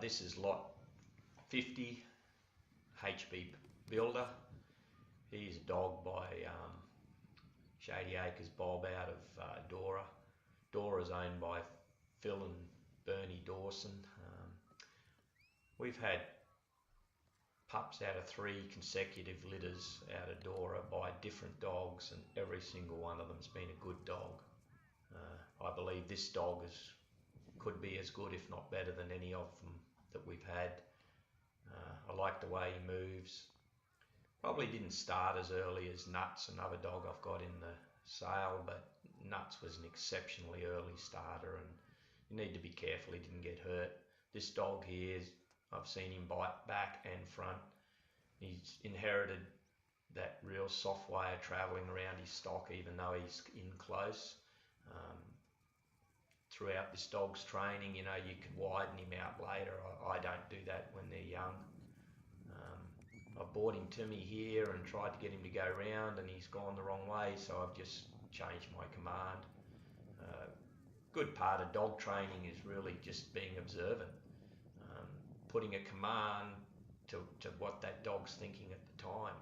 This is lot 50, HB Builder. He's a dog by Shady Acres Bob out of Dora. Dora is owned by Phil and Bernie Dawson. We've had pups out of 3 consecutive litters out of Dora by different dogs, and every single one of them's been a good dog. I believe this dog could be as good, if not better, than any of them that we've had. I like the way he moves. Probably didn't start as early as Nuts, another dog I've got in the sale, but Nuts was an exceptionally early starter, and you need to be careful he didn't get hurt. This dog here, I've seen him bite back and front. He's inherited that real soft way of travelling around his stock, even though he's in close. Throughout this dog's training, you could widen him out later. I don't do that when they're young. I brought him to me here and tried to get him to go round, and he's gone the wrong way, so I've just changed my command. Good part of dog training is really just being observant, putting a command to what that dog's thinking at the time.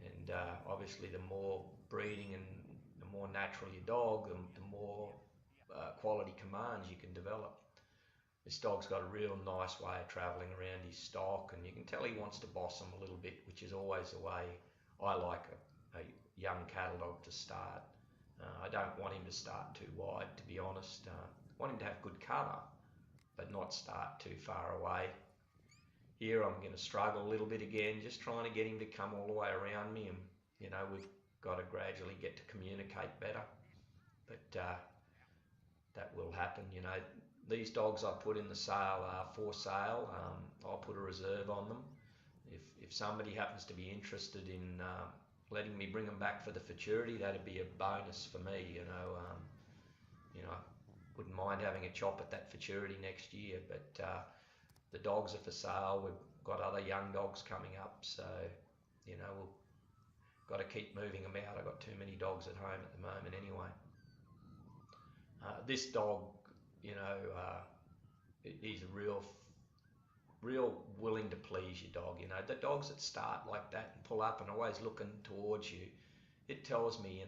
And obviously the more breeding and the more natural your dog, the more quality commands you can develop. This dog's got a real nice way of travelling around his stock, and you can tell he wants to boss them a little bit, which is always the way I like a young cattle dog to start. I don't want him to start too wide, to be honest. I want him to have good cover, but not start too far away. Here I'm going to struggle a little bit again, just trying to get him to come all the way around me, and we've got to gradually get to communicate better, but that will happen. These dogs I put in the sale are for sale. I'll put a reserve on them. If somebody happens to be interested in letting me bring them back for the futurity, that'd be a bonus for me. Wouldn't mind having a chop at that futurity next year, but the dogs are for sale. We've got other young dogs coming up, so we've got to keep moving them out. I've got too many dogs at home at the moment anyway. This dog, he's a real willing to please your dog. The dogs that start like that and pull up and always looking towards you, it tells me,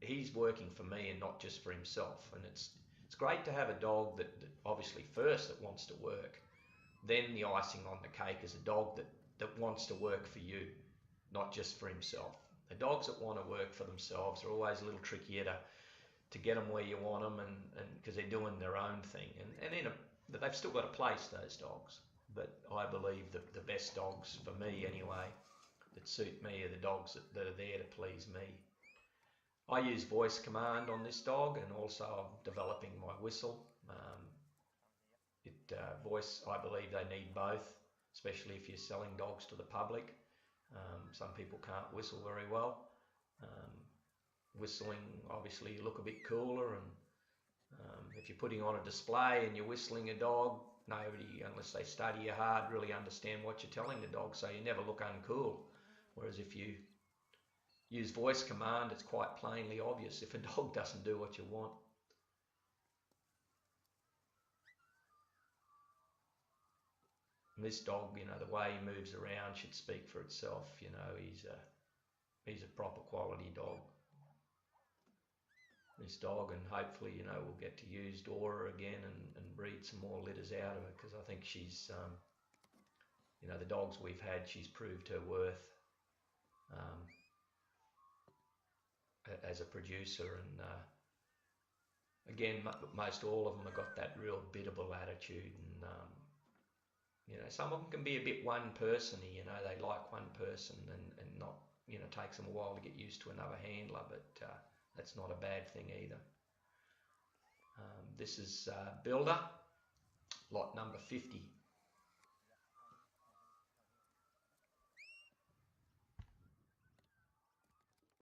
he's working for me and not just for himself. And it's great to have a dog that obviously first that wants to work. Then the icing on the cake is a dog that wants to work for you, not just for himself. The dogs that want to work for themselves are always a little trickier to get them where you want them, and because they're doing their own thing, and they've still got a place, those dogs. But I believe that the best dogs, for me anyway, that suit me are the dogs that are there to please me. I use voice command on this dog, and also I'm developing my whistle. Voice, I believe they need both, especially if you're selling dogs to the public. Some people can't whistle very well. Whistling, obviously you look a bit cooler, and if you're putting on a display and you're whistling a dog, nobody, unless they study you hard, really understand what you're telling the dog, so you never look uncool. Whereas if you use voice command, it's quite plainly obvious if a dog doesn't do what you want. And this dog, the way he moves around should speak for itself. He's a proper quality dog, this dog, and hopefully we'll get to use Dora again and breed some more litters out of her, because I think she's the dogs we've had, she's proved her worth as a producer. And again, most all of them have got that real biddable attitude, and some of them can be a bit one-person-y. They like one person and not, takes them a while to get used to another handler, but that's not a bad thing either. This is Builder, lot number 50.